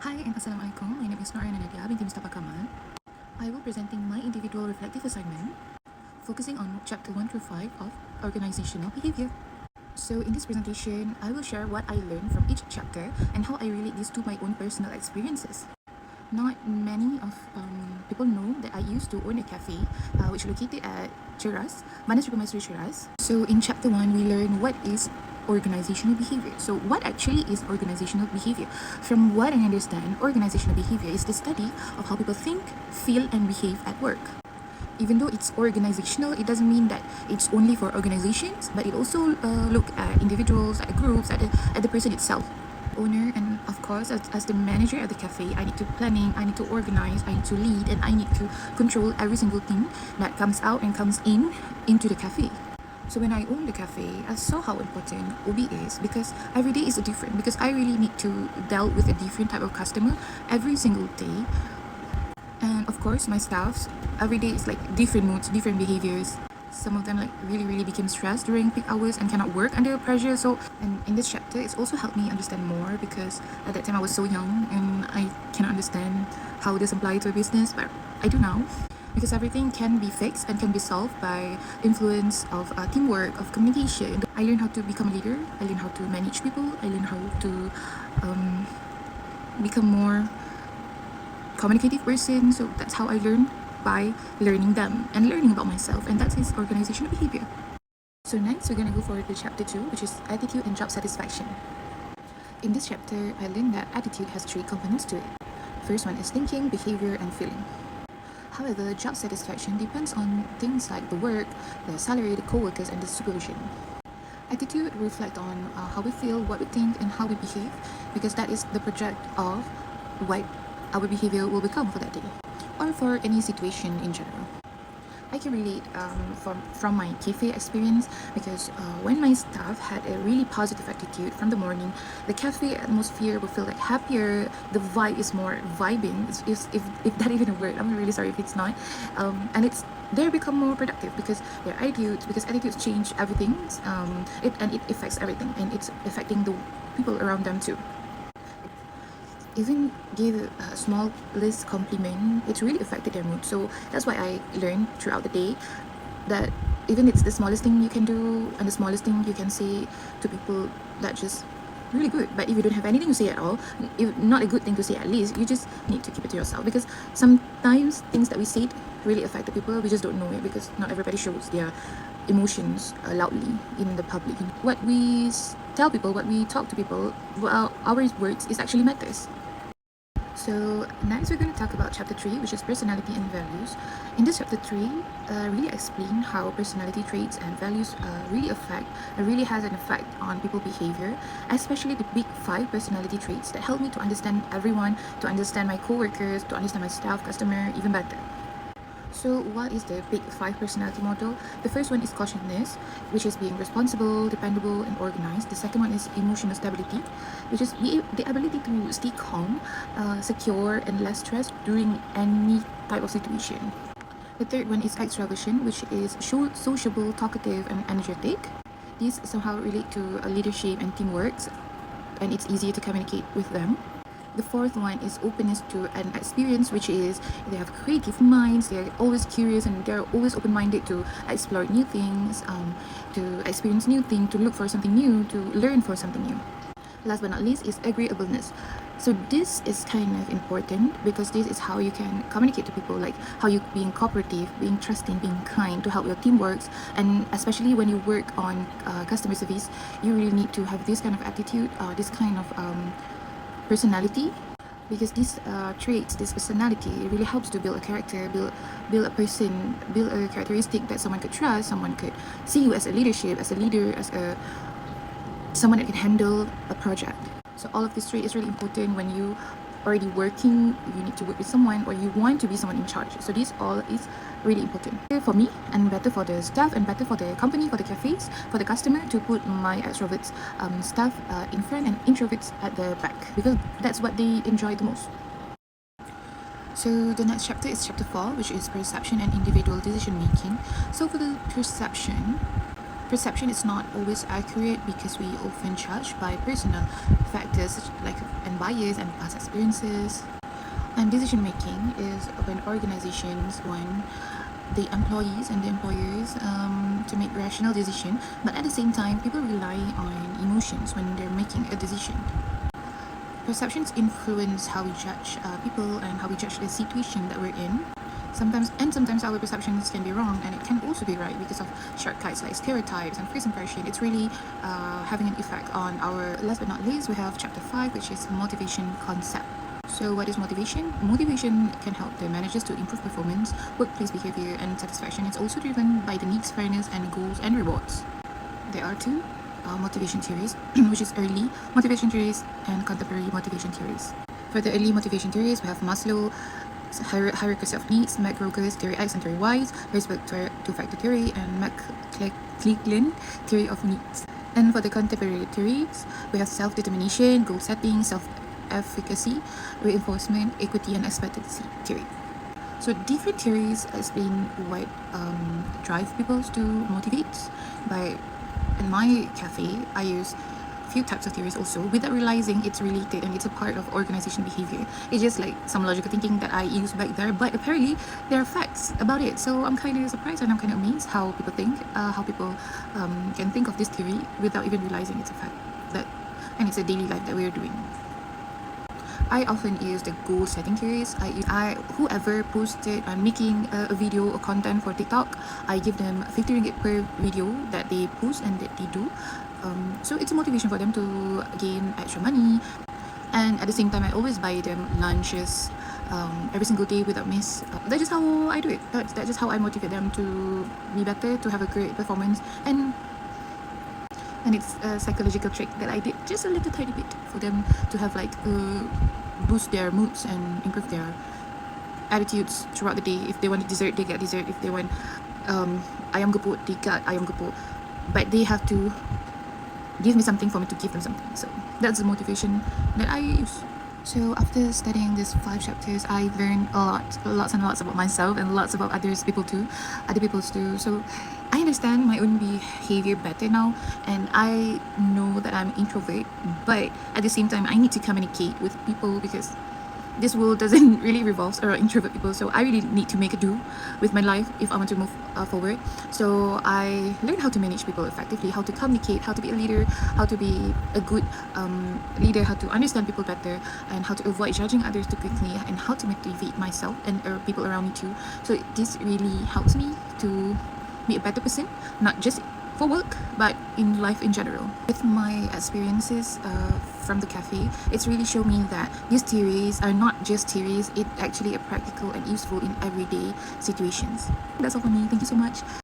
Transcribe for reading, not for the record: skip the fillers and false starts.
Hi and Assalamualaikum. My name is Norina Nadia binti Mustafa Kamal. I will presenting my individual reflective assignment focusing on chapter 1 through 5 of organizational behavior. So in this presentation, I will share what I learned from each chapter and how I relate this to my own personal experiences. Not many of people know that I used to own a cafe which located at Cheras, Manas Permaisuri Cheras. So in chapter 1, we learn what is organizational behavior. So what actually is organizational behavior? From what I understand, organizational behavior is the study of how people think, feel, and behave at work. Even though it's organizational, it doesn't mean that it's only for organizations, but it also look at individuals, at groups, at the person itself. Owner, and of course as the manager at the cafe, I need to planning, I need to organize, I need to lead, and I need to control every single thing that comes out and comes into the cafe. So when I own the cafe, I saw how important OB is because every day is different, because I really need to deal with a different type of customer every single day. And of course my staffs, every day is like different moods, different behaviors. Some of them like really became stressed during peak hours and cannot work under pressure. So, and in this chapter, it's also helped me understand more because at that time I was so young and I cannot understand how this apply to a business, but I do now. Because everything can be fixed and can be solved by influence of teamwork, of communication. I learned how to become a leader. I learned how to manage people. I learned how to become more communicative person. So that's how I learned, by learning them and learning about myself, and that is organizational behavior. So next we're gonna go for the chapter 2, which is attitude and job satisfaction. In this chapter, I learned that attitude has 3 components to it. First one is thinking, behavior, and feeling. However, job satisfaction depends on things like the work, the salary, the co-workers, and the supervision. Attitude reflect on how we feel, what we think, and how we behave, because that is the project of what our behavior will become for that day, or for any situation in general. I can relate from my cafe experience because when my staff had a really positive attitude from the morning, the cafe atmosphere will feel like happier. The vibe is more vibing, if that even a word. I'm really sorry if it's not. And they become more productive because their attitudes, because attitudes change everything. It affects everything, and it's affecting the people around them too. Even give a small list compliment, it really affected their mood. So that's why I learned throughout the day that even it's the smallest thing you can do and the smallest thing you can say to people, that just really good. But if you don't have anything to say at all, if not a good thing to say, at least you just need to keep it to yourself, because sometimes things that we said really affect the people. We just don't know it because not everybody shows their emotions loudly in the public. What we tell people, what we talk to people, well, our words is actually matters. So next we're going to talk about chapter 3, which is personality and values. In this chapter 3, really explain how personality traits and values really has an effect on people behavior, especially the big 5 personality traits that help me to understand everyone, to understand my co-workers, to understand my staff, customer even better. So what is the big 5 personality model? The first one is cautiousness, which is being responsible, dependable, and organized. The second one is emotional stability, which is the ability to stay calm, secure, and less stressed during any type of situation. The third one is extraversion, which is sociable, talkative, and energetic. These somehow relate to leadership and teamwork, and it's easier to communicate with them. The fourth one is openness to an experience, which is they have creative minds, they're always curious, and they're always open-minded to explore new things, to experience new things, to look for something new, to learn for something new. Last but not least is agreeableness. So this is kind of important because this is how you can communicate to people, like how you being cooperative, being trusting, being kind to help your team works. And especially when you work on customer service, you really need to have this kind of attitude, this kind of personality, because these traits, this personality really helps to build a character, build a person, build a characteristic that someone could trust, someone could see you as a leadership, as a leader, as someone that can handle a project. So all of this trait is really important when you already working, you need to work with someone, or you want to be someone in charge. So this all is really important for me, and better for the staff, and better for the company, for the cafes, for the customer, to put my extroverts staff in front and introverts at the back, because that's what they enjoy the most. So the next chapter is chapter 4, which is perception and individual decision making. So for the perception, Perception is not always accurate because we often judge by personal factors like and bias and past experiences. And decision making is when organizations want the employees and the employers to make rational decision, but at the same time people rely on emotions when they're making a decision. Perceptions influence how we judge people and how we judge the situation that we're in. Sometimes our perceptions can be wrong, and it can also be right because of shortcuts like stereotypes and first impression. It's really having an effect on our. Last but not least, we have chapter 5, which is motivation concept. So what is motivation? Motivation can help the managers to improve performance, workplace behavior, and satisfaction. It's also driven by the needs, fairness, and goals and rewards. There are two motivation theories, which is early motivation theories and contemporary motivation theories. For the early motivation theories, we have Maslow hierarchy of needs, McGregor's theory X and theory Y, Herzberg two-factor theory, and McClellan theory of needs. And for the contemporary theories, we have self-determination, goal setting, self-efficacy, reinforcement, equity, and expectancy theory. So different theories explain what drive people to motivate. By in my cafe, I use few types of theories also without realizing it's related and it's a part of organization behavior. It's just like some logical thinking that I use back there, but apparently there are facts about it. So I'm kind of surprised and I'm kind of amazed how people think, how people can think of this theory without even realizing it's a fact that, and it's a daily life that we're doing. I often use the goal setting theories. Whoever posted making a video or content for TikTok, I give them 50 ringgit per video that they post and that they do. So it's a motivation for them to gain extra money. And at the same time, I always buy them lunches every single day without miss. That's just how I do it. That's just how I motivate them to be better, to have a great performance. And it's a psychological trick that I did just a little tiny bit for them to have like boost their moods and improve their attitudes throughout the day. If they want dessert, they get dessert. If they want ayam gepuk, they get ayam gepuk. But they have to give me something for me to give them something. So that's the motivation that I use. So after studying these 5 chapters, I learned lots and lots about myself and lots about other people too. So I understand my own behavior better now, and I know that I'm introvert, but at the same time I need to communicate with people because this world doesn't really revolve around introvert people. So I really need to make a do with my life if I want to move forward. So I learned how to manage people effectively, how to communicate, how to be a leader, how to be a good leader, how to understand people better, and how to avoid judging others too quickly, and how to motivate myself and people around me too. So this really helps me to be a better person, not just for work but in life in general. With my experiences from the cafe, it's really shown me that these theories are not just theories, it actually are practical and useful in everyday situations. That's all for me. Thank you so much.